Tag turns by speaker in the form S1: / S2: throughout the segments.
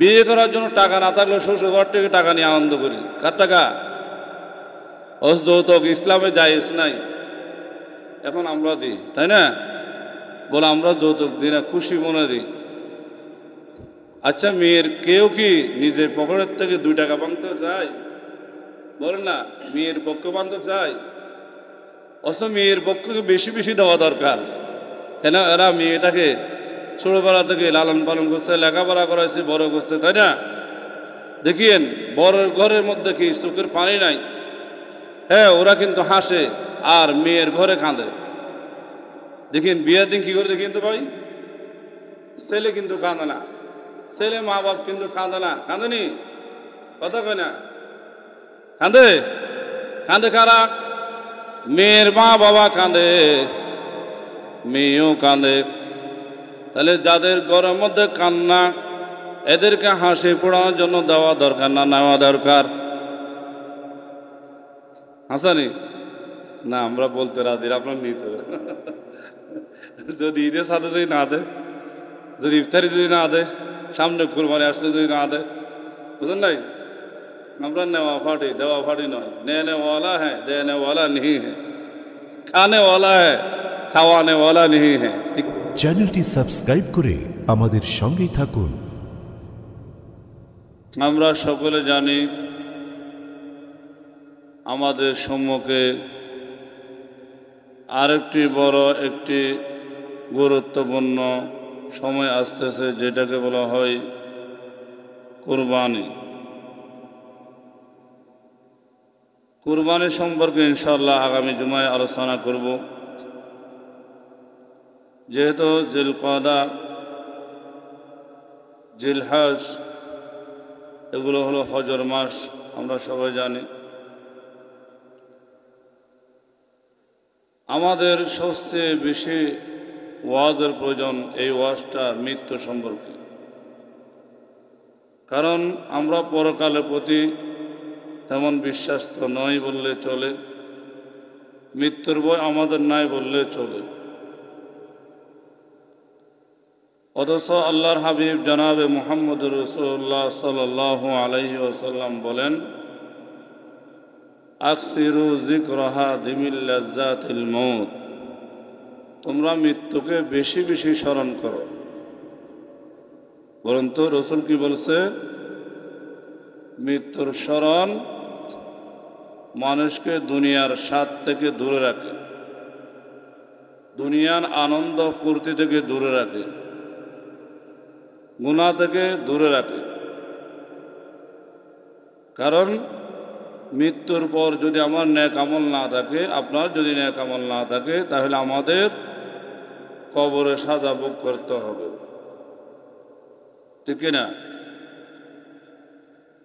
S1: বিয়ে করার জন্য টাকা না থাকলে শ্বশুর ঘর থেকে টাকা নিয়ে আনন্দ করি। কার টাকা? যৌতুক ইসলামে জায়েজ নাই, এখন আমরা দিই, তাই না? বলে আমরা যৌতুক দিই না, খুশি মনে দিই। আচ্ছা, মেয়ের কেউ কি নিজের পকেটের থেকে 2 টাকা ভাঙতে চায়? বলেন না, মেয়ের পক্ষ ভাঙতে চায়? অথচ মেয়ের পক্ষকে বেশি বেশি দেওয়া দরকার। কেন? এরা মেয়েটাকে ছোটবেলা থেকে লালন পালন করছে, লেখাপড়া করাইছে, বড় করছে, তাই না? দেখিয়েন বড় ঘরের মধ্যে কি চোখের পানি নাই? হ্যাঁ, ওরা কিন্তু হাসে আর মেয়ের ঘরে কাঁদে। দেখিন বিয়ের দিন কি করে দেখিন তো ভাই, ছেলে কিন্তু কাঁদে না, ছেলে মা বাপ কিন্তু কাঁদে না। কাঁদেনি? কথা কয় না? কাঁদে? কাঁদে কারা? মেয়ের মা বাবা কাঁদে, মেয়েও কাঁদে। তাহলে যাদের ঘরের মধ্যে কান্না, এদেরকে হাসি পড়ানোর জন্য দেওয়া দরকার না নেওয়া দরকার? হাসানি না, আমরা বলতে রাজি, আপনার নিতে যদি ঈদের সাথে যদি না দেয়, যদি ইফতারি যদি না দেয়, সামনে কুরবানি আসতে যদি না দেয়, বুঝলেন নাই? আমরা নেওয়া ফাটি দেওয়া ফাটি নয়। নেনে ওয়ালা হ্যাঁ, দেনে ওয়ালা नहीं है, খানে ওয়ালা হ্যাঁ, খাওয়ানে ওয়ালা नहीं है।
S2: চ্যানেলটি সাবস্ক্রাইব করে আমাদের সঙ্গেই থাকুন।
S1: আমরা সকলে জানি আমাদের সম্মুখে আরেকটি বড় একটি গুরুত্বপূর্ণ সময় আসতেছে, যেটাকে বলা হয় কুরবানি। কুরবানি সম্পর্কে ইনশাআল্লাহ আগামী জুমায় আলোচনা করব। যেহেতু জিলকাদা, জিলহজ এগুলো হলো হজর মাস, আমরা সবাই জানি। আমাদের সবচেয়ে বেশি ওয়াজের প্রয়োজন এই ওয়াজটা মৃত্যু সম্পর্কে। কারণ আমরা পরকালের প্রতি তেমন বিশ্বাস তো নয় বললে চলে, মৃত্যুর ভয় আমাদের নাই বললে চলে। অথচ আল্লাহর হাবিব জনাবে মুহাম্মদ রাসূলুল্লাহ সাল্লাল্লাহু আলাইহি ওয়াসাল্লাম বলেন, আকসিরু যিকরাহা দিমিল লাজ্জাতিল মউত, তোমরা মৃত্যুকে বেশি বেশি স্মরণ করো। বলুন তো রাসূল কি বলছে? মৃত্যুর স্মরণ মানুষকে দুনিয়ার স্বাদ থেকে দূরে রাখে, দুনিয়ার আনন্দ ফুর্তি থেকে দূরে রাখে, গুনাহ থেকে দূরে রাখে। কারণ মৃত্যুর পর যদি আমার নেক আমল না থাকে, আপনার যদি নেক আমল না থাকে, তাহলে আমাদের কবরে সাজা ভোগ করতে হবে, ঠিক না?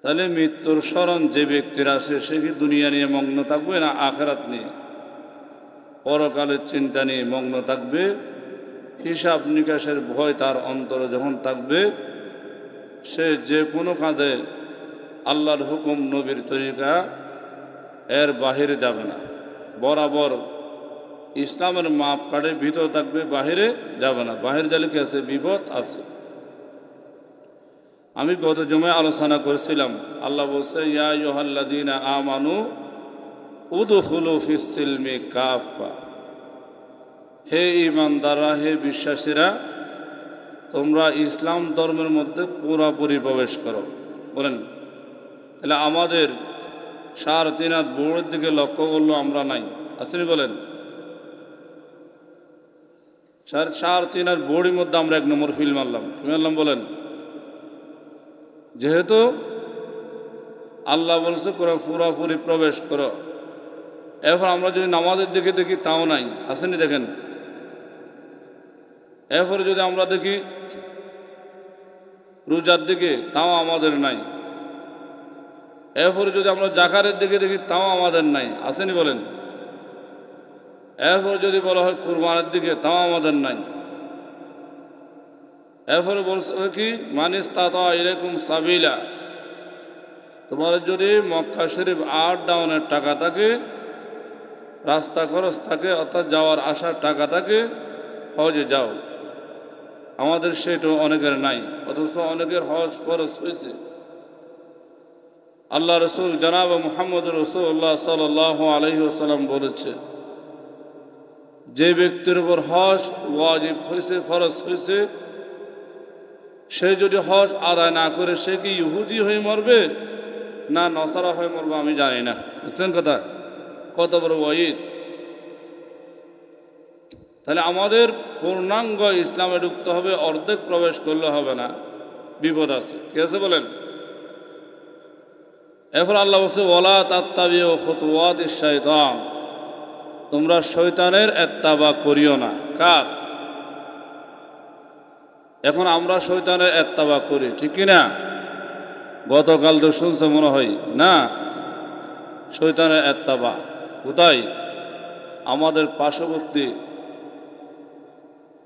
S1: তাহলে মৃত্যুর স্মরণ যে ব্যক্তির আসে, সে কি দুনিয়া নিয়ে মগ্ন থাকবে না আখিরাত নিয়ে, পরকালের চিন্তা নিয়ে মগ্ন থাকবে? হিসাব নিকাশের ভয় তার অন্তরে যখন থাকবে, সে যে কোনো কাজে আল্লাহর হুকুম নবীর তরিকা এর বাহিরে যাবে না, বরাবর ইসলামের মাপকাঠের ভিতর থাকবে, বাহিরে যাবে না। বাহিরে গেলে কি আছে? বিপদ আছে। আমি গত জুমায় আলোচনা করেছিলাম, আল্লাহ বলছে, ইয়া আইয়ুহাল্লাযীনা আমানু উদখুলু ফিস সিলমি কাফা, হে ঈমানদাররা, হে বিশ্বাসীরা, তোমরা ইসলাম ধর্মের মধ্যে পুরোপুরি প্রবেশ করো। বলেন, তাহলে আমাদের 3.5 হাত বোর্ডের দিকে লক্ষ্য করলো আমরা নাই, আসেনি? বলেন, 3.5 হাত বোর্ডের মধ্যে আমরা 1 নম্বর ফিল মারলাম। কি মারলাম? বলেন, যেহেতু আল্লাহ বলছে পুরোপুরি প্রবেশ করো। এরপর আমরা যদি নামাজের দিকে দেখি, তাও নাই, আসেনি? দেখেন, এরপরে যদি আমরা দেখি রোজার দিকে, তাও আমাদের নাই। এরপরে যদি আমরা জাকাতের দিকে দেখি, তাও আমাদের নাই, আসেনি? বলেন, এরপরে যদি বলা হয় কুরবানের দিকে, তাও আমাদের নাই। এরপরে বলছে কি, মান ইসতাতা ইলাইকুম সাবিলা, তোমাদের যদি মক্কা শরীফ 8 ডাউনের টাকা থাকে, রাস্তা খরচ থাকে, অর্থাৎ যাওয়ার আসার টাকা থাকে, হজে যাও। আমাদের সেটা অনেকের নাই, অথচ অনেকের হজ ফরজ হয়েছে। আল্লাহ রসুল জনাব মুহাম্মদ রাসূলুল্লাহ সাল্লাল্লাহু আলাইহি ওয়াসাল্লাম বলেছে, যে ব্যক্তির উপর হজ ওয়াজিব হয়েছে, ফরজ হয়েছে, সে যদি হজ আদায় না করে সে কি ইহুদি হয়ে মরবে না নসারা হয়ে মরবে আমি জানি না। বুঝছেন কথা? কত বড় ওয়াইদ! তাহলে আমাদের পূর্ণাঙ্গ ইসলামে ঢুকতে হবে, অর্ধেক প্রবেশ করলে হবে না, বিপদ আছে। ঠিক আছে বলেন? এরপর আল্লাহ বলছে ওয়ালা তাত্তাবিউ খুতুওয়াতিশ শাইতান, তোমরা শয়তানের ইত্তেবা করিও না। কার? এখন আমরা শয়তানের ইত্তেবা করি, ঠিক কি না? গতকাল তো শুনছে মনে হয় না, শয়তানের ইত্তেবা কোথায়? আমাদের পার্শ্ববর্তী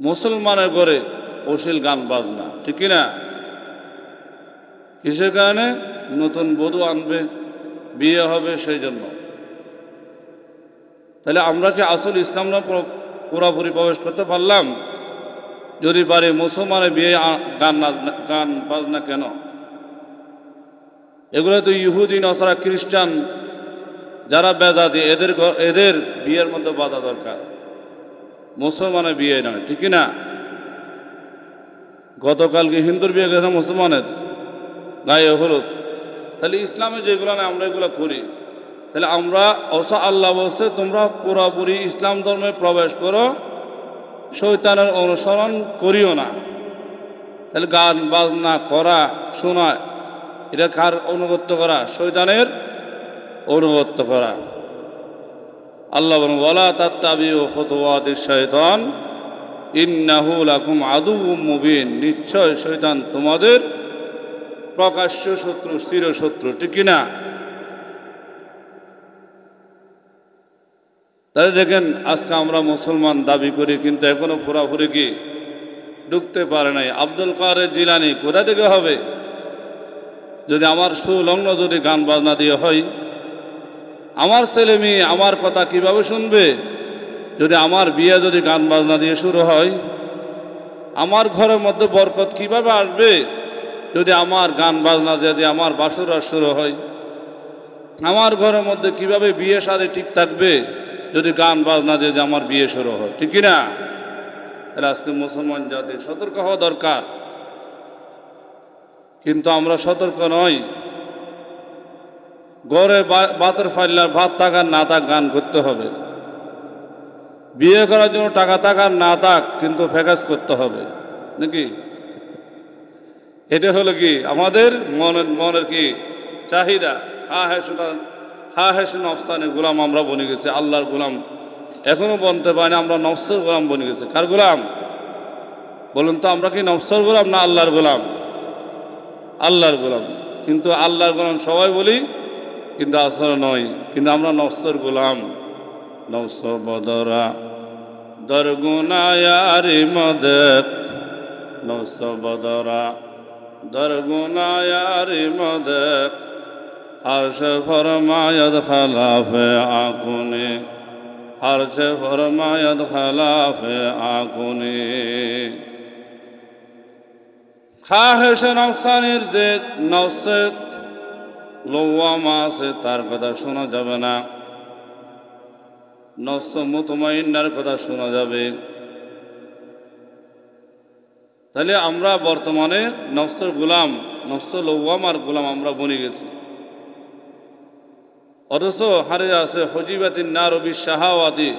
S1: মুসলমানের ঘরে অশ্লীল গান বাজনা, ঠিক কি না? কিসের কারণে? নতুন বধূ আনবে, বিয়ে হবে, সেই জন্য। তাহলে আমরা কি আসল ইসলামরা পুরোপুরি প্রবেশ করতে পারলাম? যদি পারি, মুসলমানের বিয়ে গান বাজনা কেন? এগুলো তো ইহুদি নসারা খ্রিস্টান যারা বেজাতি, এদের বিয়ের মধ্যে বাধা দরকার, মুসলমানের বিয়ে নয়, ঠিক না? গতকালকে হিন্দুর বিয়ে গেছে মুসলমানের গায়ে হলুদ। তাহলে ইসলামে যেগুলো না আমরা এগুলো করি, তাহলে আমরা আল্লাহ বলছে তোমরা পুরোপুরি ইসলাম ধর্মে প্রবেশ করো, শয়তানের অনুসরণ করিও না। তাহলে গান বাজনা করা, শোনা, এটা কার অনুগত্য করা? শয়তানের অনুগত্য করা। আল্লাহ বলেন ওয়ালা তাত্তাবিউ খুতুওয়াতিশ শাইতান ইন্নাহু লাকুম আদুউম মুবিন, নিশ্চয় শয়তান তোমাদের প্রকাশ্য শত্রু, চিরশত্রু, ঠিক কিনা? তাই দেখেন আজকে আমরা মুসলমান দাবি করি, কিন্তু এখনো পুরাপুরি কি ঢুকতে পারে নাই। আব্দুল কাদের জিলানী কোথা থেকে হবে? যদি আমার সুলগ্ন যদি গান বাজনা দিয়ে হয়, আমার ছেলে মেয়ে আমার কথা কিভাবে শুনবে? যদি আমার বিয়ে যদি গান বাজনা দিয়ে শুরু হয়, আমার ঘরের মধ্যে বরকত কিভাবে আসবে? যদি আমার গান বাজনা যদি আমার বাসরা শুরু হয়, আমার ঘরের মধ্যে কিভাবে বিয়ে শাদী ঠিক থাকবে যদি গান বাজনা দিয়ে আমার বিয়ে শুরু হয়, ঠিক না? তাহলে আজকে মুসলমান জাতির সতর্ক হওয়া দরকার, কিন্তু আমরা সতর্ক নই। ঘরে ভাতের ফাইলার ভাত থাকার না থাক গান করতে হবে, বিয়ে করার জন্য টাকা থাকার না থাক কিন্তু ফেকাস করতে হবে, নাকি? এটা হলো কি আমাদের মনের কি চাহিদা। হ্যাঁ নফসানের গোলাম আমরা বনে গেছি, আল্লাহর গোলাম এখনো বনতে পারি না, আমরা নফসের গোলাম বনে গেছি। কার গোলাম বলুন তো? আমরা কি নফসের গোলাম না আল্লাহর গোলাম? আল্লাহর গোলাম। কিন্তু আল্লাহর গোলাম সবাই বলি, কিন্তু আসলে নয়, কিন্তু আমরা নফসের গোলাম। নফস বদরা দরগুনায়ারি মদত, নফস বদরা দরগুনায়ারি মদত, हर्ष फरमायत खिलाफे आकुने, हर्ष फरमायत खिलाफे आकुने। খাহেশ নফসানির যে নফসে লওয়ামা আছে তার কথা শোনা যাবে না, নফস মুতমাইন্নার কথা শোনা যাবে। তাহলে আমরা বর্তমানে নফসের গোলাম, নফস লওয়ামার গোলাম আমরা বনে গেছি। অথচ হারে আছে হজিবাতিন নার বিশ শাহাওয়াতি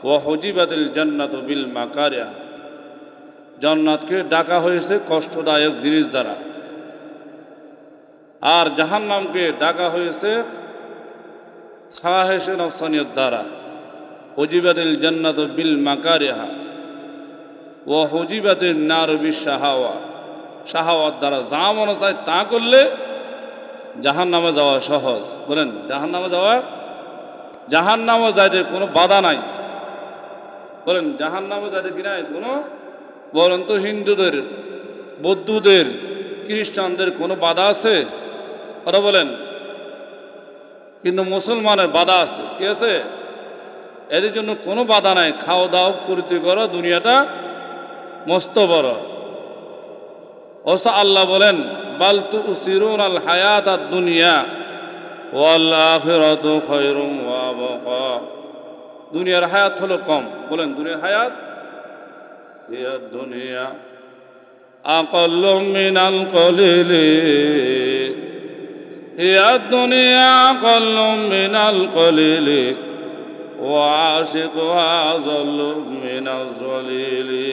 S1: ও হজিবাতিল জান্নাত বিল মাকারিহা, জান্নাতকে ডাকা হয়েছে কষ্টদায়ক জিনিস দ্বারা, আর জাহান্নামকে ডাকা হয়েছে খাহেশ নফসানিয়ত দ্বারা। হজিবাতিল জান্নাত বিল মাকারিহা ও হজিবাতিন নার বিশ শাহাওয়া, শাহাওয়াত দ্বারা যা মনে চায় তা করলে জাহান্নামে যাওয়া সহজ। বলেন জাহান্নামে যাওয়া, জাহান্নামে যাইতে কোনো বাধা নাই। বলেন জাহান্নামে যাইতে কি নাই কোনো? বলেন তো হিন্দুদের, বৌদ্ধদের, খ্রিস্টানদের কোনো বাধা আছে? কথা বলেন। কিন্তু মুসলমানের বাধা আছে। কি আছে? এদের জন্য কোনো বাধা নাই। খাওয়া দাওয়া ফুর্তি করো, দুনিয়াটা মস্ত বড়। অথচ আল্লাহ বলেন বাল তুসিরুনাল হায়াতাদ দুনিয়া ওয়াল আখিরাতু খায়রুম ওয়া আবকা। দুনিয়ার হায়াত হলো কম। বলেন দুনিয়ার হায়াত হিয়া দুনিয়া আকাল্লু মিনাল কলিলি, হিয়া দুনিয়া আকাল্লু মিনাল কলিলি ওয়া আশিকুহা যাল্লু মিনাজ জলিলি,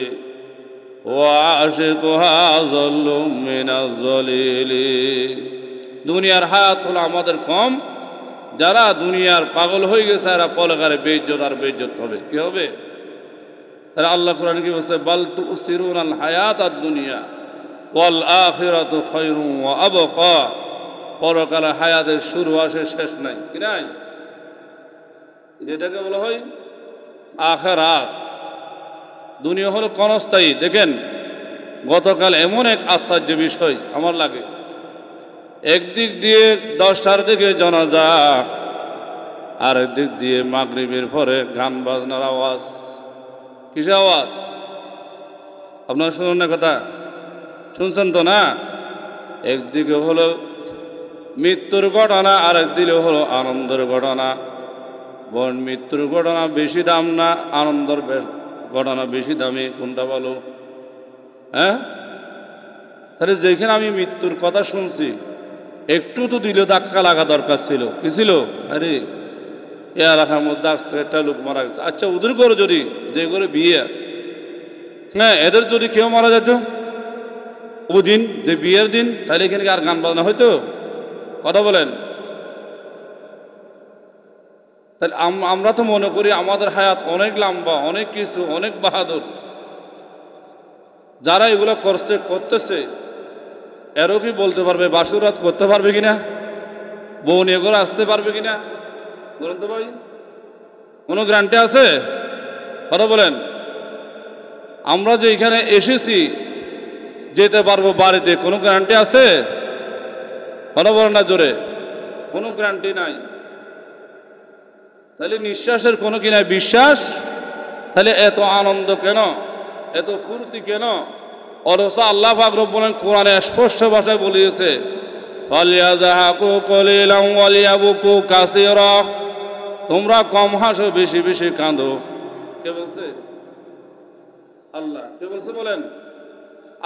S1: ওয়া আশিকুহা যাল্লু মিনাজ জলিলি। দুনিয়ার হায়াত হলো আমাদের কম। যারা দুনিয়ার পাগল হয়ে গেছে এরা পলকারে বেইজ্জত আর বেইজ্জত হবে। কি হবে? তাহলে আল্লাহ কোরআন কি বলছে? বাল তুসিরুনাল হায়াতাদ দুনিয়া ওয়াল আখিরাতু খায়রুম ওয়া আবকা। পরকালে হায়াতের শুরু আসে শেষ নাই। কি নাই? যেটাকে বলা হয় আখিরাত। দুনিয়া হলো ক্ষণস্থায়ী। দেখেন গতকাল এমন এক আশ্চর্য বিষয় আমার লাগে, একদিক দিয়ে 10টার দিকে জানাজা, আর একদিক দিয়ে মাগরিবের পরে গান বাজনার আওয়াজ। কিসের আওয়াজ? আপনারা শুনুন না, কথা শুনছেন তো না? একদিকে হলো মৃত্যুর ঘটনা, আর একদিকে হলো আনন্দের ঘটনা। বোন, মৃত্যুর ঘটনা বেশি দাম না আনন্দের ঘটনা বেশি দামি? কোনটা বলো? হ্যাঁ, তাহলে যেখানে আমি মৃত্যুর কথা শুনছি একটু তো দিলে ধাক্কা লাগা দরকার ছিল। কি ছিল? আরে এ এলাকার মধ্যে আসছে একটা লোক মারা গেছে, আচ্ছা ওদের করে যদি যে করে বিয়ে, হ্যাঁ এদের যদি কেউ মারা যেত ওই দিন যে বিয়ের দিন, তাহলে এখানে আর গান বাজনা হইতো? কথা বলেন। তাহলে আমরা তো মনে করি আমাদের হায়াত অনেক লম্বা, অনেক কিছু, অনেক বাহাদুর। যারা এগুলো করছে করতেছে এরও কি বলতে পারবে বাসুরাত করতে পারবে কিনা? বউ নিয়ে করে আসতে পারবে কিনা? বলেন তো ভাই, কোনো গ্যারান্টি আছে? কথা বলেন। আমরা যে এখানে এসেছি যেতে পারবো বাড়িতে, কোনো গ্যারান্টি আছে? কথা বলেন না জোরে। কোনো গ্যারান্টি নাই। তাহলে নিঃশ্বাসের কোনো কি নাই? বিশ্বাস। তাহলে এত আনন্দ কেন, এত ফুর্তি কেন? অথচ আল্লাহ পাক রব্বুল আলামিন কোরআনে স্পষ্ট ভাষায় বলিয়েছে ফালিয়াযহাকু কলিলান ওয়ালিয়াবকু কাসীরা। তোমরা কম হাসো, বেশি বেশি কাঁদো। কে বলছে? আল্লাহ। কে বলছে বলেন?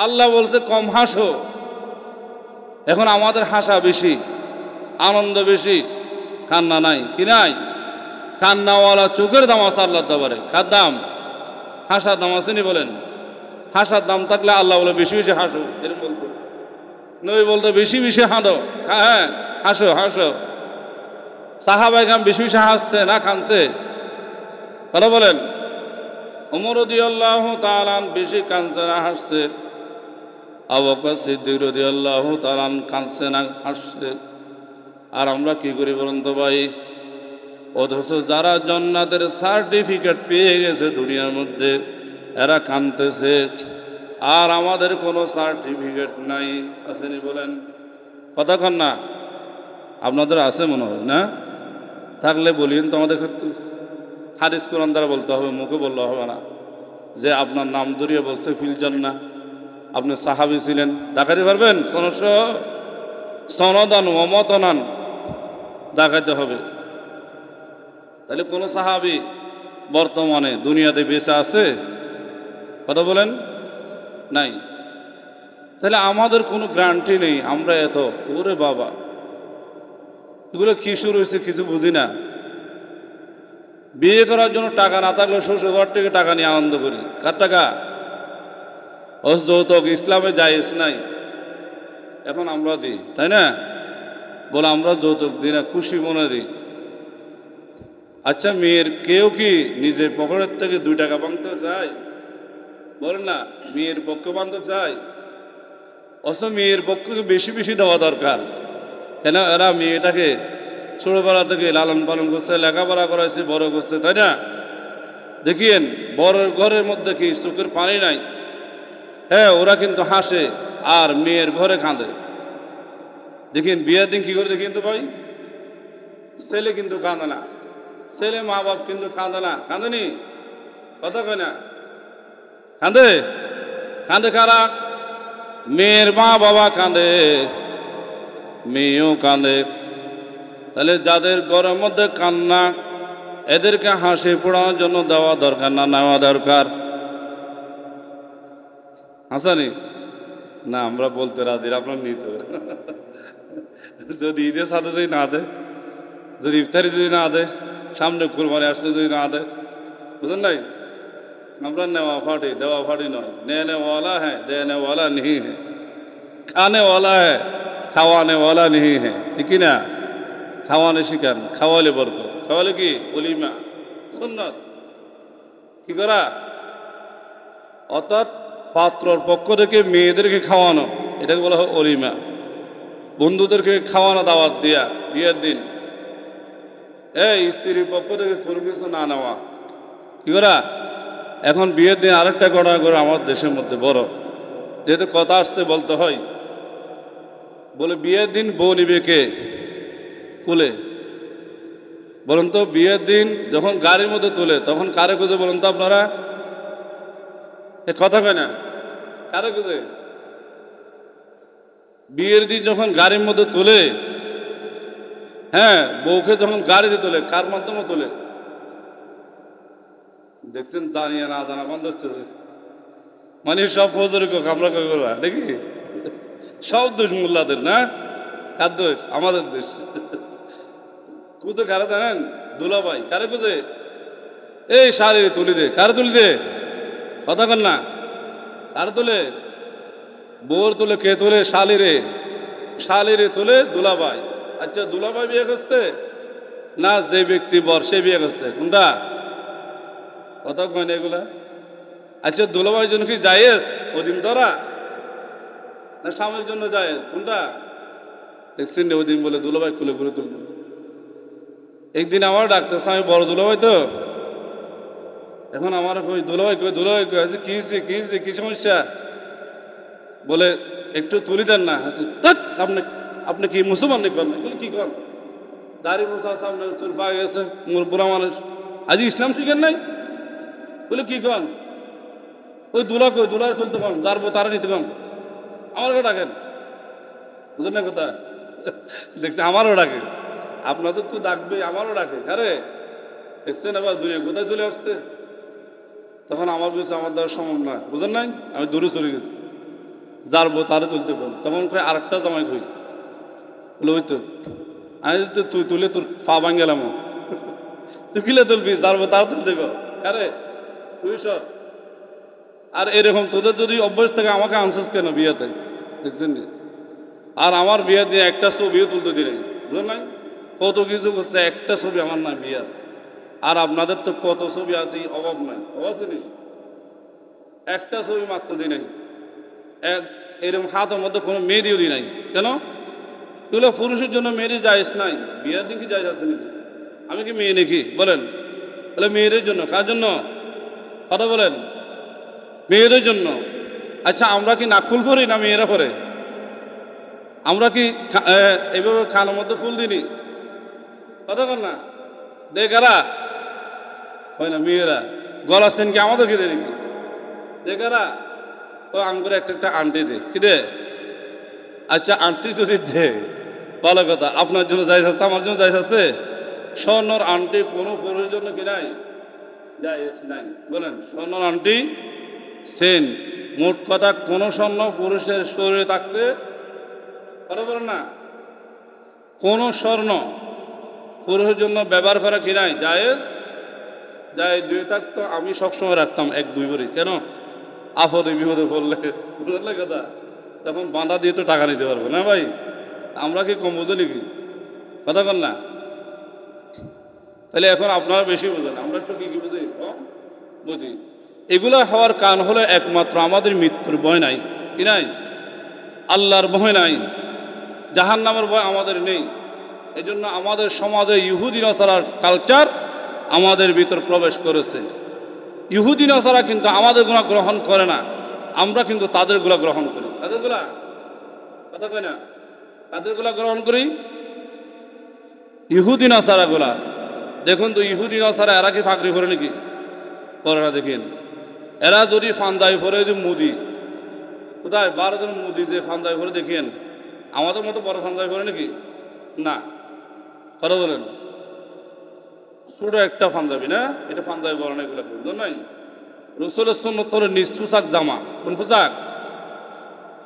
S1: আল্লাহ বলছে কম হাসো। এখন আমাদের হাসা বেশি, আনন্দ বেশি, কান্না নাই। কি নাই? কান্নাওয়ালা চোখের দাম আছে আল্লাহর দরবারে। কার দাম? হাসার দাম আছে নি? বলেন। হাসার দাম থাকলে আল্লাহ বলে বেশি বেশি হাসো, এরকম বলতো। নবী বলতো বেশি বেশি হাঁটো, হ্যাঁ হাসো হাসো। সাহাবায়ে কেরাম বেশি বেশি হাসছে না কাঁদছে? কথা বলেন। ওমর রাদিয়াল্লাহু তাআলা বেশি কাঁদছে না হাসছে? আবু বকর সিদ্দিক রাদিয়াল্লাহু তাআলা কাঁদছে না হাসছে? আর আমরা কি করি বলেন তো ভাই? অথচ যারা জান্নাতের সার্টিফিকেট পেয়ে গেছে দুনিয়ার মধ্যে এরা কাঁদতেছে, আর আমাদের কোনো সার্টিফিকেট নাই। আসেনি? বলেন। কথা কন না? আপনাদের আছে মনে হয় না? থাকলে বলিন তো আমাদের ক্ষেত্রে। হাদিস কোরআন দ্বারা বলতে হবে, মুখে বললে হবে না। যে আপনার নাম ধরিয়ে বলছে ফিল জান্নাহ, আপনি সাহাবী ছিলেন, দেখাতে পারবেন? সনদান ওমতনান দেখাতে হবে। তাহলে কোন সাহাবী বর্তমানে দুনিয়াতে বেঁচে আছে? কথা বলেন। নাই। তাহলে আমাদের কোনো গ্যারান্টি নেই। আমরা এত ওরে বাবা, এগুলো কি শুরু হয়েছে কিছু বুঝি না। বিয়ে করার জন্য টাকা না থাকলে শ্বশুর ঘর থেকে টাকা নিয়ে আনন্দ করি। কার টাকা? যৌতুক ইসলামে জায়েজ নাই, এখন আমরা দিই, তাই না? বলে আমরা যৌতুক দিই না, খুশি মনে দিই। আচ্ছা মেয়ের কেউ কি নিজের পকেটের থেকে 2 টাকা ভাঙতে চায়? বলেন না, মেয়ের পক্ষ বান্ধব চায়? অথচ মেয়ের পক্ষকে বেশি বেশি দেওয়া দরকার। কেন? এরা মেয়েটাকে ছোটবেলা থেকে লালন পালন করছে, লেখাপড়া করাইছে, বড় করছে, তাই না? দেখিয়েন বড় ঘরের মধ্যে কি চোখের পানি নাই? হ্যাঁ, ওরা কিন্তু হাসে আর মেয়ের ঘরে কাঁদে। দেখিন বিয়ের দিন কি করে দেখি কিন্তু ভাই, ছেলে কিন্তু কাঁদে না, ছেলে মা বাপ কিন্তু কাঁদে না। কাঁদেনি? কথা কয় না? কাঁদে? কাঁদে কারা? মেয়ের মা বাবা কাঁদে, মেয়েও কাঁদে। তাহলে যাদের ঘরের মধ্যে কান্না, এদেরকে হাসি পড়ানোর জন্য দেওয়া দরকার না নেওয়া দরকার? হাসানি না, আমরা বলতে রাজি, আপনার নিতে যদি ঈদের সাথে যদি না দেয়, যদি ইফতারি যদি না দেয়, সামনে কুরবানি আসতে যদি না দেয়, বুঝলেন নাই? আমরা নেওয়া ফাটি দেওয়া ফাটি নয়। নেনে वाला है देने वाला नहीं है, खाने वाला है খাওয়ানে वाला नहीं है। ঠিক না? খাওয়ানে শিখান, খাওয়ালে বরকত। খাওয়ালে কি? ওলিমা, সুন্নাত। কি করা? অর্থাৎ পাত্রর পক্ষ থেকে মেয়েদেরকে খাওয়ানো, এটাকে বলা হয় ওলিমা। বন্ধুদেরকে খাওয়ানো, দাওয়াত দিয়া বিয়ের দিন। এই স্ত্রীর পক্ষ থেকে কোনো কিছু না নেওয়া। কি করা? এখন বিয়ের দিন আরেকটা ঘটনা করে আমার দেশের মধ্যে বড়, যেহেতু কথা আসছে বলতে হয়। বলে বিয়ের দিন বউ নিবে কে কুলে? বলুন তো, বিয়ের দিন যখন গাড়ির মধ্যে তুলে তখন কারে খুঁজে বলুন তো আপনারা? এ কথা কয় না, কারে খুঁজে? বিয়ের দিন যখন গাড়ির মধ্যে তুলে, হ্যাঁ, বউকে যখন গাড়িতে তোলে, কার মাধ্যমে তোলে? দেখছেন, জানিয়ে না জানা বন্ধ হচ্ছে। মানে সব ফৌজরি আমরা কইরা নাকি? সব দোষ মোল্লাদের না, কার দোষ? আমাদের দেশ। কুতো কারে জানেন? দুলাভাই। কারে কুজে? এই শাড়ি তুলি দে। কারে তুলি দে? কথা কন না, কারে তোলে? বোর তোলে। কে তোলে? শালিরে। শালিরে তোলে দুলাভাই। আচ্ছা, দুলাভাই বিয়ে করছে না যে ব্যক্তি বর সে বিয়ে করছে? কোনটা? কথা কয় না এগুলা। আচ্ছা, দুলাভাইয়ের জন্য কি জায়েজ ওদিন ধরা, না স্বামীর জন্য জায়েজ? কোনটা? দেখছেন ওই দিন বলে দুলাভাই খুলে খুলে তুলব। একদিন আমার ডাকতেছে, আমি বড় দুলাভাই তো, এখন আমার কই দুলাভাই কই, দুলাভাই কই, আচ্ছা কি হয়েছে, কি সমস্যা? বলে একটু তুলি দেন না। আপনি আপনি কি মুসলমান নাকি? বলে কি করেন? দাড়ি মোছা সামনে চুল পাওয়া গেছে, বুড়া মানুষ, আজ ইসলাম শিখেন নাই? বলে কি কন? ওই দুলা কই, দুলার তুলতে কম, যার তারা নিতে কম, আমারও ডাকেন। বুঝলেন না কথা? দেখছি আমারও ডাকে। আপনাদের তো ডাকবে, আমারও ডাকে। আরে দেখছেন, আবার দূরে কোথায় চলে আসছে। তখন আমার বলছে আমার দ্বারা সম্ভব না, বুঝলেন নাই? আমি দূরে চলে গেছি, যার তারে তুলতে কম। তখন কই আরেকটা জামাই কই, বলে ওই তো। আমি তো তুই তুলে তোর পা ভাঙ্গেলাম। তুই কিলে তুলবি? যার তারা তুলতে কম। আরে তুই সব। আর এরকম তোদের যদি অভ্যাস থাকে, আমাকে আনসাস কেন বিয়েতে? দেখছেন? আর আমার বিয়ে দিয়ে একটা ছবিও তুলতে দিলে, বুঝলেন নাই? কত কিছু করছে, একটা ছবি আমার না বিয়ার। আর আপনাদের তো কত ছবি আছে, অভাব নাই, অভাব নেই। একটা ছবি মাত্র দিই নাই। এরকম হাতের মধ্যে কোনো মেয়েদিও দিই নাই। কেন? এগুলো পুরুষের জন্য মেয়েদের জায়েজ নাই। বিয়ের দিন কি জায়েজ আছে নাকি? আমি কি মেয়ে নাকি? বলেন। বলে মেয়েদের জন্য। কার জন্য? কথা বলেন। মেয়েদের জন্য। আচ্ছা, আমরা কি নাকফুল পরি না মেয়েরা পরে? আমরা কি এইভাবে খানের মধ্যে ফুল দিনি? কথা বল না, দেখারা হয় না মেয়েরা। গলা সেন কি আমাদেরকে দেয় নাকি? দেখারা ও আঙ্গুরে একটা একটা আন্টি দে, কি দে? আচ্ছা, আন্টি যদি দে ভালো কথা, আপনার জন্য জায়েজ আছে, আমার জন্য জায়েজ আছে? স্বর্ণর আন্টি কোনো পুরুষের জন্য কি নাই? জায়েজ নাই। বলেন, স্বর্ণর আন্টি সেন। মোট কথা, কোন স্বর্ণ পুরুষের শরীরে থাকতে পারে বলেন না? কোন স্বর্ণ পুরুষের জন্য ব্যবহার করা কি নাই? জায়েজ। জায়েজ দুই থাকতো, আমি সবসময় রাখতাম 1-2 ভরি। কেন? আপদে বিপদে পড়লে, বুঝলেন কথা? তখন বাঁধা দিয়ে তো টাকা নিতে পারবো না ভাই। আমরা কি কম বুঝো নাকি? কথা বল না। তাহলে এখন আপনারা বেশি বুঝেন, আমরা একটু কি বুঝি? বুঝি। এগুলা হওয়ার কারণ হলো একমাত্র আমাদের মৃত্যুর ভয় নাই। কি নাই? আল্লাহর ভয় নাই, জাহান্নামের ভয় আমাদের নেই। এই জন্য আমাদের সমাজে ইহুদি নসারার কালচার আমাদের ভিতর প্রবেশ করেছে। ইহুদি নসারা কিন্তু আমাদের গুণা গ্রহণ করে না, আমরা কিন্তু তাদের গুলা গ্রহণ করি। তাদের গুলা কথা কয় না, তাদের গুলা গ্রহণ করি। ইহুদি নসারা গুলা দেখুন তো, ইহুদি নসারা এরা কি ফাঁকরি পরে নাকি? পরে না। দেখেন, এরা যদি ফান্দাই পরে, যদি মুদি কোথায় 12 জন মুদি যে ফান্দায় করে দেখেন, আমাদের মতো বড় ফান্দায় করে নাকি? না, কথা বলেন, ছোট একটা ফান্দাবি না, এটা ফান্দায় বলে না, এগুলো বুঝলেন নাই। রসুলের সুন্নত হলো নিজ পোশাক জামা। কোন পোশাক?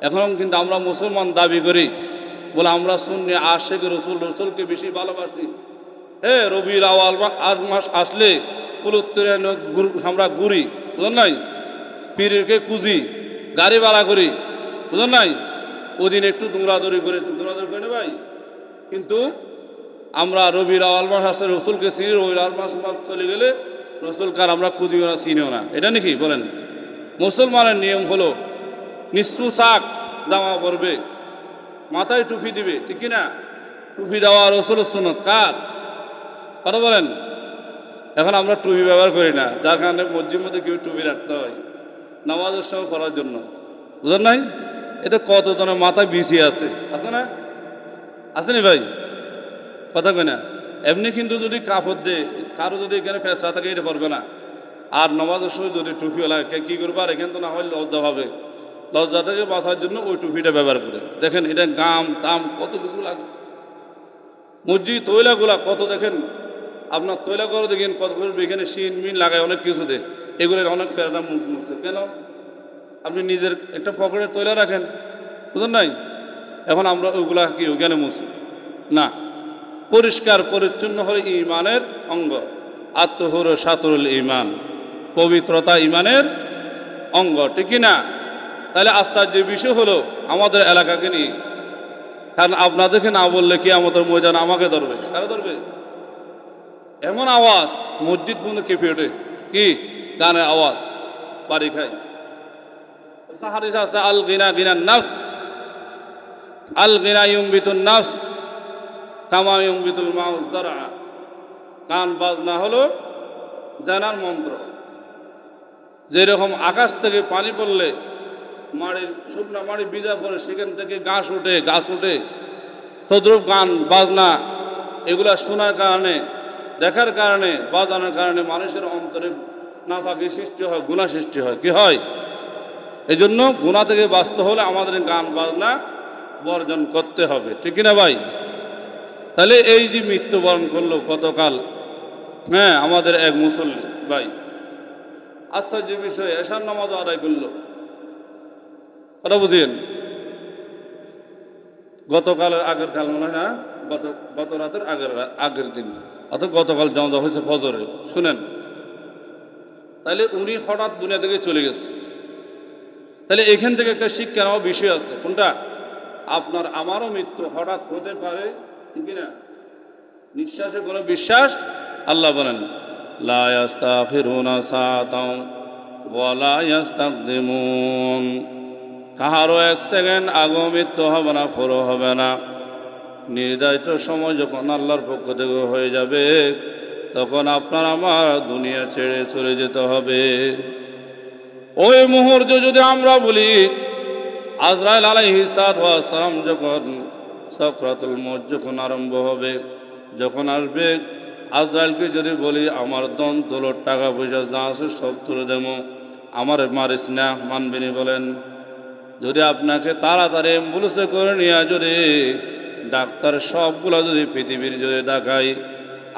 S1: এখন কিন্তু আমরা মুসলমান দাবি করি বলে আমরা সুন্নি আশিক রসুল, রসুলকে বেশি ভালোবাসি। রবিউল আউয়াল মাস আসলে ফুলুত্তরে আমরা ঘুরি, বুঝলেন নাই, পীরকে খুঁজি, গাড়ি ভাড়া করি, বুঝলেন নাই, ওদিন একটু দৌড়াদৌড়ি করে না ভাই। কিন্তু আমরা রবিউল আউয়াল মাস আসলে রসুলকে চিনি, রবিউল আউয়াল মাস চলে গেলে রসুলকার আমরা খুঁজিও না, চিনিও না। এটা নাকি বলেন? মুসলমানের নিয়ম হলো নিঃসু শাক জামা পরবে, মাথায় টুপি দিবে, ঠিক কিনা? টুপি দেওয়া রসুলের সুন্নত। কার কথা বলেন? এখন আমরা টুপি ব্যবহার করি না, যার কারণে মসজিদের মধ্যে কেউ টুপি রাখতে হয় নামাজের সময় পড়ার জন্য, বুঝলেন নাই? এটা কতজনের মাথায় বিছিয়ে আছে না? আসেনি ভাই? কথা কই না? এমনি কিন্তু যদি কাপড় দেয় কারো, যদি এখানে ফেসা থাকে এটা পড়বে না। আর নামাজের সময় যদি টুপিওয়ালা কি করবে, আর এখানে তো না হয় লজ্জা হবে, লজ্জা থেকে বাঁচার জন্য ওই টুপিটা ব্যবহার করে। দেখেন এটা গাম তাম কত কিছু লাগে। মসজিদ তৈলাগুলা কত দেখেন, আপনার তৈলা করে দেখেন কত করে, এখানে শিন মিন লাগায় অনেক কিছু দেয়, এগুলোর অনেক ফেরাটা মুখ মুখছে। কেন? আপনি নিজের একটা পকেটে তৈলা রাখেন, বুঝলেন নাই? এখন আমরা ওইগুলা কি ওখানে মুছি না। পরিষ্কার পরিচ্ছন্ন হলে ইমানের অঙ্গ। আত্মহুর সাতুরুল ইমান, পবিত্রতা ইমানের অঙ্গ, ঠিক না? তাহলে আশ্চর্যের বিষয় হলো আমাদের এলাকাকে নিয়ে, কারণ আপনাদেরকে না বললে কি আমাদের ময়দান আমাকে ধরবে, কাকে ধরবে? এমন আওয়াজ মসজিদ পর্যন্ত কেঁপে ওঠে, কি গানের আওয়াজ, বাড়ি খায়। হাদিস আছে আল গিনা গিনা নাফস, আল গিনা ইউমবিতুন নাফস কামা ইউমবিতুল মাউ যারআ। গান বাজনা হলো জানার মন্ত্র। যেরকম আকাশ থেকে পানি পড়লে মাড়ি, শুকনা মাড়ি ভিজা পড়ে, সেখান থেকে গাছ ওঠে, তদ্রূপ গান বাজনা এগুলা শোনার কারণে, দেখার কারণে, বাজানোর কারণে মানুষের অন্তরে নাপাকি সৃষ্টি হয়, গুনাহ সৃষ্টি হয়। কি হয়? এই জন্য গুনাহ থেকে বাঁচতে হলে আমাদের গান বাজনা বর্জন করতে হবে, ঠিক কিনা ভাই? তাহলে এই যে মৃত্যুবরণ করলো গতকাল, আমাদের এক মুসল্লি ভাই, আশ্চর্য বিষয়, এশার নামাজও আদায় করলো। কথা বুঝেন? গতকালের আগের কাল মনে হয় না, গত রাতের আগের দিন, অর্থাৎ গতকাল জানাজা হয়েছে ফজরে। শুনেন, তাহলে উনি হঠাৎ দুনিয়া থেকে চলে গেছে। তাহলে এখান থেকে একটা শিক্ষা নেওয়ার বিষয় আছে। কোনটা? আপনার আমারও মৃত্যু হঠাৎ হতে পারে, ঠিক না? নিঃশ্বাসে কোনো বিশ্বাস। আল্লাহ বলেন লা ইস্তাগফিরুনা সাআতাও ওয়া লা ইস্তাকদিমুন। কাহারও এক সেকেন্ড আগেও মৃত্যু হবে না, পরও হবে না। নির্ধারিত সময় যখন আল্লাহর পক্ষ থেকে হয়ে যাবে, তখন আপনার আমার দুনিয়া ছেড়ে চলে যেতে হবে। ওই মুহূর্তে যদি আমরা বলি আজরাইল আলাইহিস সালাম যখন সাকরাতুল মউত যখন আরম্ভ হবে, যখন আসবে, আজরাইলকে যদি বলি আমার দম তোলো, টাকা পয়সা যা আছে সব তুলে দেবো, আমার মারিস না, মানবেনি বলেন? যদি আপনাকে তাড়াতাড়ি অ্যাম্বুলেন্সে করে নিয়ে যদি ডাক্তার সবগুলো যদি পৃথিবীর যদি দেখাই,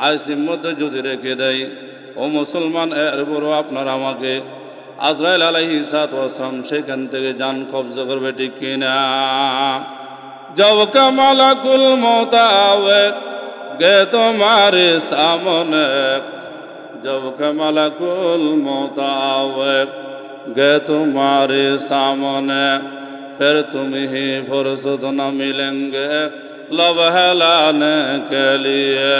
S1: আইসির মধ্যে যদি রেখে দেয়, ও মুসলমান, এরপরও আপনার আমাকে আজরাইল আলাইহিস সালাম সেখান থেকে জান কবজা করবে, ঠিক কিনা? জব কা মালাকুল মউত আওয়ে গে তোমারে সামনে, জব কা মালাকুল মউত আওয়ে গে তোমারে সামনে, फिर तुम ही फुर्सत न मिलेंगे लम्हे लाने के लिए।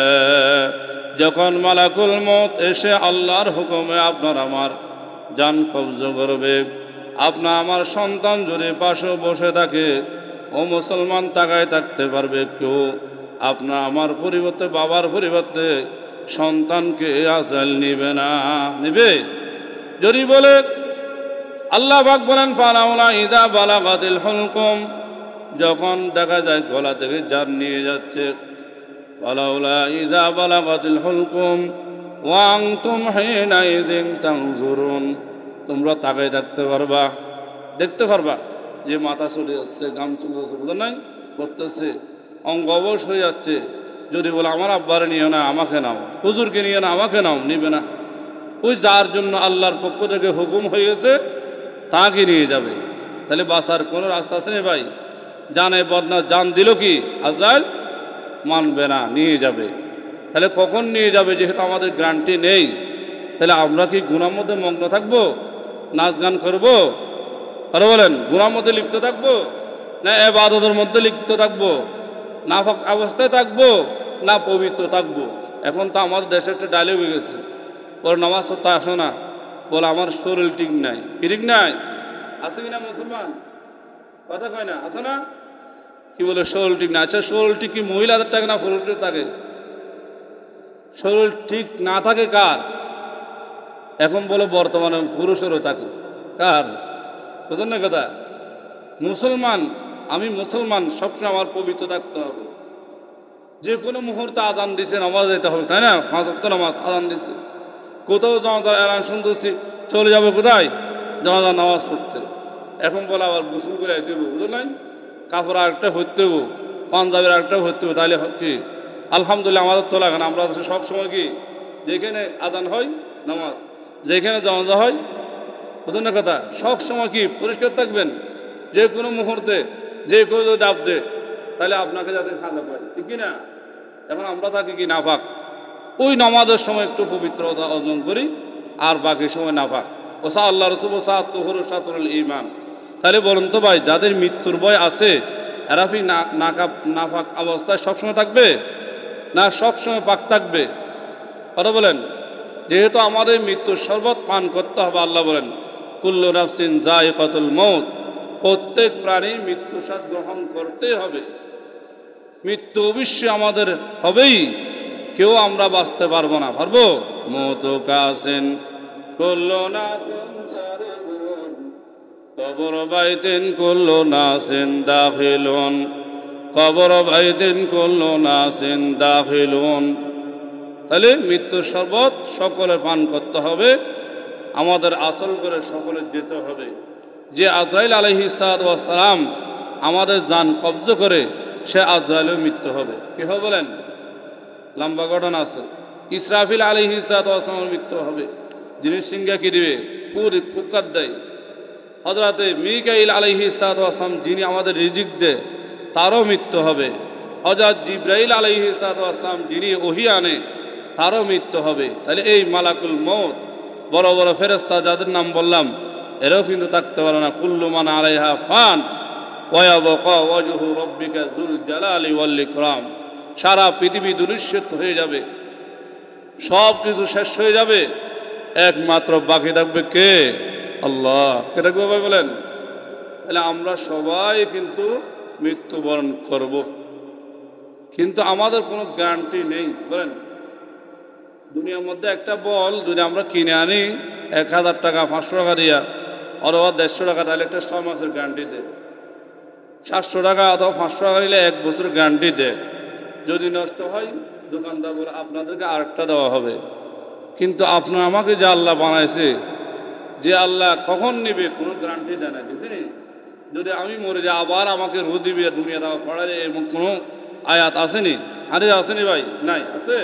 S1: যখন মালাকুল মউত এসে আল্লাহর হুকুমে আপনার আমার জান কবজা করবে, আপনার আমার সন্তান যদি পাশে বসে থাকে, ও মুসলমান, তাকায় থাকতে পারবে কেউ? আপনার আমার পরিবর্তে, বাবার পরিবর্তে সন্তানকে আজরাইল নিবে না? নিবে? যদি বলে আল্লাহ পাক বলেন ফালাউলা ইযা বালাগাতিল হুলকুম, যখন দেখা যায় গলা থেকে জান নিয়ে যাচ্ছে, ফালাউলা ইযা বালাগাতিল হুলকুম ওয়া আনতুম হিনাইযিন তানজুরুন, তোমরা তাকায় থাকতে পারবা, দেখতে পারবা? যে মাথা চলে যাচ্ছে, গাম চলে যাচ্ছে, বুঝলেন নাই, করতেছে, অঙ্গ অবশ হয়ে যাচ্ছে। যদি বলে আমার আব্বারে নিয়ে না, আমাকে নাও, হুজুরকে নিয়ে না, আমাকে নাও, নিবে না। ওই যার জন্য আল্লাহর পক্ষ থেকে হুকুম হয়ে গেছে তাকে নিয়ে যাবে। তাহলে বাঁচার কোনো রাস্তা আছে না ভাই? জানে বদনা জান দিল কি আজরাইল, মানবে না, নিয়ে যাবে। তাহলে কখন নিয়ে যাবে যেহেতু আমাদের গ্যারান্টি নেই, তাহলে আমরা কি গুনার মধ্যে মগ্ন থাকবো, নাচ গান করবো? তারা বলেন গুনার মধ্যে লিপ্ত থাকবো না ইবাদতের মধ্যে লিপ্ত থাকবো, নাফাক অবস্থায় থাকবো না পবিত্র থাকবো? এখন তো আমাদের দেশে একটা ডায়লগ হয়ে গেছে, ওর নামাজ তো আসো না, বলে আমার শরীর ঠিক নাই। কি ঠিক নাই? আছে কিনা মুসলমান? কথা কয় না, আছে না? কি বলে শরীর ঠিক না? আচ্ছা শরীর ঠিক কি মহিলাদের থাকে না পুরুষদের থাকে? শরীর ঠিক না থাকে কার? এখন বলে বর্তমানে পুরুষেরও থাকে। কার? বুঝলেন না কথা? মুসলমান, আমি মুসলমান, সবসময় আমার পবিত্র থাকতে হবে। যে কোনো মুহূর্তে আজান দিছে নামাজ যেতে হবে, তাই না? 5 ওয়াক্ত নামাজ আজান দিছে, কোথাও জানাজার এলান শুনতেছি, চলে যাবো কোথায়? জানাজার নামাজ পড়তে। এখন বলে আবার গোসল করে দেব, বুঝলেন? কাপড় আরেকটা ভরতে হবো, পাঞ্জাবের আরেকটা ভরতে হবে, তাহলে কি? আলহামদুলিল্লাহ আমাদের তো লাগে না। আমরা সবসময় কি যেখানে আজান হয় নামাজ, যেখানে জানাজা হয়, বুঝলেন না কথা, সবসময় কি পরিষ্কার থাকবেন। যে কোনো মুহূর্তে যে কোনো ডাব দে, তাহলে আপনাকে যাতে খানা পায়, ঠিক কিনা? এখন আমরা থাকি কি নাপাক, ওই নামাজের সময় একটু পবিত্রতা অর্জন করি, আর বাকি সময় নাপাক। ওসা আল্লাহ রসুল সাতুল ইমান। তাহলে বলুন তো ভাই, যাদের মৃত্যুর ভয় আছে এরা কি নাপাক অবস্থায় সবসময় থাকবে না সবসময় পাক থাকবে? কথা বলেন। যেহেতু আমাদের মৃত্যুর শরবত পান করতে হবে, আল্লাহ বলেন কুল্লু নাফসিন যায়িকাতুল মউত, প্রত্যেক প্রাণী মৃত্যু স্বাদ গ্রহণ করতে হবে। মৃত্যু অবশ্যই আমাদের হবেই, কেউ আমরা বাঁচতে পারবো না। পারবো? মত কাসেন কুল্লু নাফসিন সারিবুন কবর বাইতিন কুল্লু নাসিন দাখিলুন, কবর বাইতিন কুল্লু নাসিন দাখিলুন। তাহলে মৃত্যুর শরবত সকলে পান করতে হবে, আমাদের আসল করে সকলে যেতে হবে। যে আজরাইল আলাইহিস সালাম আমাদের জান কব্জ করে, সে আজরাইলের মৃত্যু হবে। কি হবে বলেন? লম্বা ঘটনা আছে। ইসরাফিল আলাইহিস সালামের মৃত্যু হবে, যিনি সিংহা কি দিবে, ফুৎকার দেয়। হযরতে মিকাইল আলাইহিস সালাম যিনি আমাদের রিজিক দেয়, তারও মৃত্যু হবে। হযরত জিবরাইল আলাইহিস সালাম যিনি ওহী আনে, তারও মৃত্যু হবে। তাহলে এই মালাকুল মউত, বড় বড় ফেরেশতা যাদের নাম বললাম, এরাও কিন্তু থাকতে পারে না। কুল্লু মান আলাইহা ফান ওয়া ইয়াবকা ওয়াজহু রাব্বিকা যুল জালালি ওয়াল ইকরাম। সারা পৃথিবী ধূলিসাৎ হয়ে যাবে, সব কিছু শেষ হয়ে যাবে, একমাত্র বাকি থাকবে কে? আল্লাহ। কে থাকবে ভাই বলেন? তাহলে আমরা সবাই কিন্তু মৃত্যুবরণ করব, কিন্তু আমাদের কোনো গ্যারান্টি নেই। বলেন, দুনিয়ার মধ্যে একটা বল যদি আমরা কিনে আনি 1000 টাকা 500 টাকা দিয়া অথবা 150 টাকা, তাহলে একটা 6 মাসের গ্যারান্টি দেয়। 700 টাকা অথবা 500 টাকা নিলে 1 বছরের গ্যারান্টি দেয়। যদি নষ্ট হয় দোকানদার বলে আপনাদেরকে আরেকটা দেওয়া হবে। কিন্তু আপনার আমাকে যে আল্লাহ বানাইছে, যে আল্লাহ কখন নেবে কোনো গ্যারান্টি দেয় না, বুঝলি? যদি আমি মরে যাই আবার আমাকে রু দিবে, দুনিয়া দেওয়া পড়ালে, এমন কোনো আয়াত আসেনি? আরে আসেনি ভাই? নাই। আছে?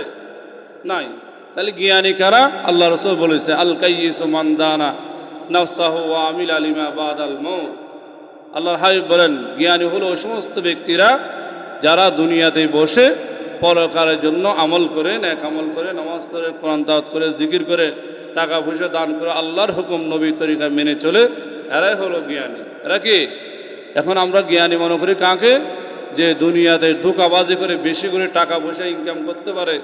S1: নাই। তাহলে জ্ঞানী কারা? আল্লাহ রাসূল বলেছে আল কাইয়িসু মান দানা নাফসাহু ওয়া আমিলা লিমা বাদাল মউত। আল্লাহর হাবিব বলেন, জ্ঞানী হলো ওই সমস্ত ব্যক্তিরা যারা দুনিয়াতে বসে পরকালের জন্য আমল করে, নেক আমল করে, নামাজ পড়ে, কোরআন তেলাওয়াত করে, জিকির করে, টাকা পয়সা দান করে, আল্লাহর হুকুম নবীর তরিকা মেনে চলে, এরাই হলো জ্ঞানী। এরা কি? এখন আমরা জ্ঞানী মনে করি কাকে? যে দুনিয়াতে ধোঁকাবাজি করে বেশি করে টাকা পয়সা ইনকাম করতে পারে,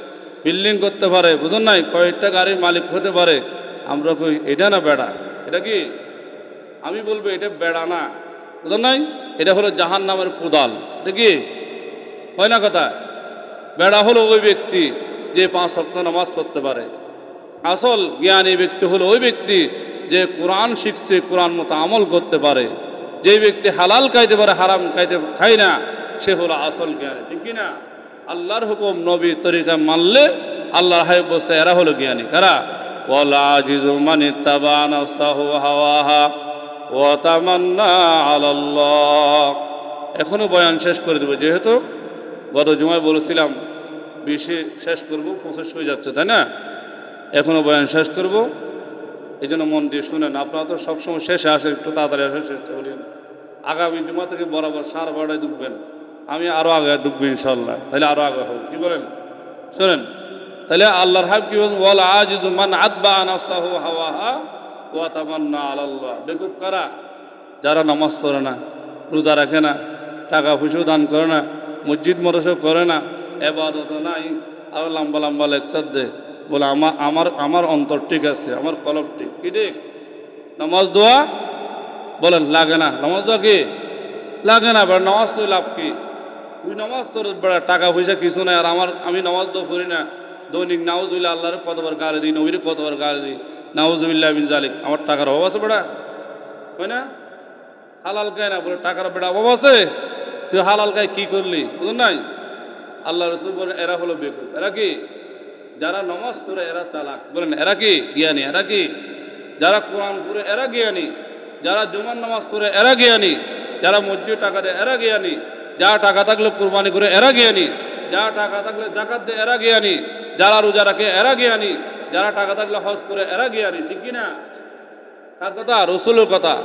S1: বিল্ডিং করতে পারে, বুঝুন নাই, কয়েকটা গাড়ির মালিক হতে পারে। আমরা কই এটা না বেড়া? এটা কি? আমি বলবো এটা বেড়া না, বুঝুন নাই, এটা হলো জাহান্নামের কোদাল। এটা কি? হয় না কথা? বেড়া হলো ওই ব্যক্তি যে 5 ওয়াক্ত নামাজ পড়তে পারে। আসল জ্ঞানী ব্যক্তি হলো ওই ব্যক্তি যে কোরআন শিখছে, কোরআন মতো আমল করতে পারে। যে ব্যক্তি হালাল খাইতে পারে, হারাম খাইতে খায় না, সে হলো আসল জ্ঞানী। ঠিক কিনা? আল্লাহর হুকুম নবীর তরিকা মানলে আল্লাহর হাবিব বলছে এরা হলো জ্ঞানী। কারা? ওয়াল আজিজু মান ইত্তাবা নাফসাহু হাওয়াহা ওয়া তামান্না আলাল্লাহ। এখনো বয়ান শেষ করে দেব, যেহেতু গত জুমায় বলেছিলাম 20 শেষ করব, 25 হয়ে যাচ্ছে, তাই না? এখনো বয়ান শেষ করব, এই জন্য মন দিয়ে শুনেন। আপনারা তো সবসময় শেষে আসেন, একটু তাড়াতাড়ি আসার চেষ্টা করেন। আগামী জুমা থেকে বরাবর 12:30 ঢুকবেন, আমি আরও আগে ঢুকবো ইনশাল্লাহ, তাহলে আরও আগে হবে। কি বলেন? শোনেন, তাহলে আল্লাহর হাবিব কি বলেন? ওয়াল আজিজু মান আতবা নাফসাহু হাওয়াহা ওয়া তামান্না আলাল্লাহ। বেকুব কারা? যারা নামাজ পড়ে না, রোজা রাখে না, টাকা পয়সা দান করে না, মসজিদ মদরসা করে না, ইবাদত নাই, আর লম্বা লম্বা লেকচার দেয়, বলে আমার অন্তর ঠিক আছে, আমার কলব ঠিক। কি ঠিক? নামাজ দোয়া বলেন লাগে না? নামাজ দোয়া কি লাগে না? বেড়া নামাজ তো লাভ কি? তুই নামাজ তোর বেড়া টাকা পয়সা কিছু নাই, আর আমি নামাজ তো পড়ি না। দৈনিক নাউজুবিল্লাহ, আল্লাহরে কতবার গালি দিই, নবীরে কতবার গালি দিই, নাউজুবিল্লাহ মিন জালিক। আমার টাকার অভাব আছে বেড়া, হয় না? হালাল খায় না বলে টাকার বেড়া অভাব আছে? তুই হালাল খায় কি করলি? বুঝুন নাই? আল্লাহ রসুল বলে এরা হলো বেকুব। এরা কি? যারা নামাজ পড়ে এরা চালাক। বলেন এরা কি? জ্ঞানী। এরা কি? যারা কোরআন পড়ে এরা জ্ঞানী, যারা জুমার নামাজ পড়ে এরা জ্ঞানী, যারা মসজিদে টাকা দেয় এরা জ্ঞানী, যা টাকা থাকলে কোরবানি করে এরা জ্ঞানী, যা টাকা থাকলে যাকাত দেয় এরা জ্ঞানী, যারা রোজা রাখে এরা জ্ঞানী, যারা টাকা থাকলে হজ করে এরা জ্ঞানী। ঠিক কিনা? কার কথা? রসুলের কথা।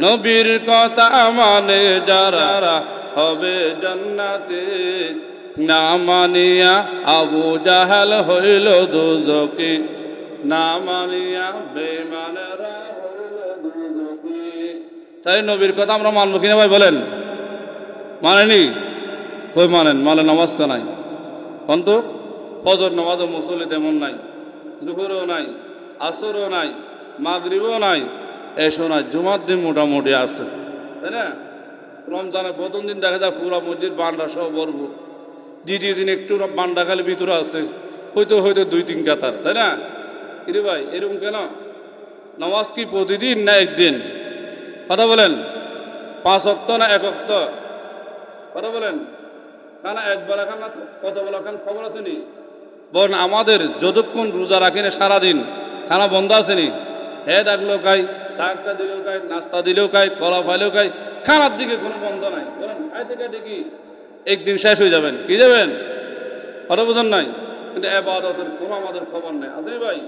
S1: নবীর কথা মানে যারা হবে জান্নাতে, না মানিয়া আবু জাহাল হইল দোজখী, না মানিয়া বেঈমানেরা হইল দোজখী। তাই নবীর কথা আমরা মানবো কিনা ভাই বলেন? মানেনি? কই মানেন? মানে নামাজ তো নাই, অন্ত ফজর নামাজও মুসল্লি তেমন নাই, দুপুরও নাই, আসরও নাই, মাগরিবও নাই, এসো নাই, জুমার দিন মোটামুটি আছে, তাই না? রমজানের প্রথম দিন দেখা যায় পুরা মসজিদ বান্ডা সহ ভরপুর, দ্বিতীয় দিন একটু বান্ডা খালি ভিতরে আছে, হয়তো 2-3 কাতার, তাই না? ইরে ভাই এরকম কেন? নামাজ কি প্রতিদিন না একদিন? কথা বলেন। 5 ওয়াক্ত না 1 ওয়াক্ত? কথা বলেন। কানা একবার খান না কত বেলা খান খবর আছে নি? বলেন আমাদের যতক্ষণ রোজা রাখি না সারাদিন খানা বন্ধ আছে নি? হে ডাকলেও খাই, শাকটা দিলেও খাই, নাস্তা দিলেও খাই, কলা ফাইলেও খাই, খানার দিকে কোনো বন্ধ নাই। বলেন খাইতে খাইতে কি একদিন শেষ হয়ে যাবেন? কি যাবেন? কথা বোঝেন নাই? কিন্তু ইবাদতের কোনো আমাদের খবর নেই। আছে ভাই?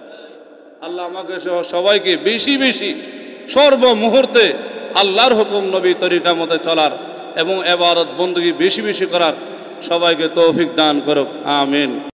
S1: আল্লাহ আমাকে সবাইকে বেশি বেশি সর্ব মুহূর্তে আল্লাহর হুকুম নবী তরিকা মতে চলার এবং ইবাদত বندگی বেশি বেশি করার সবাইকে তৌফিক দান করুক। আমিন।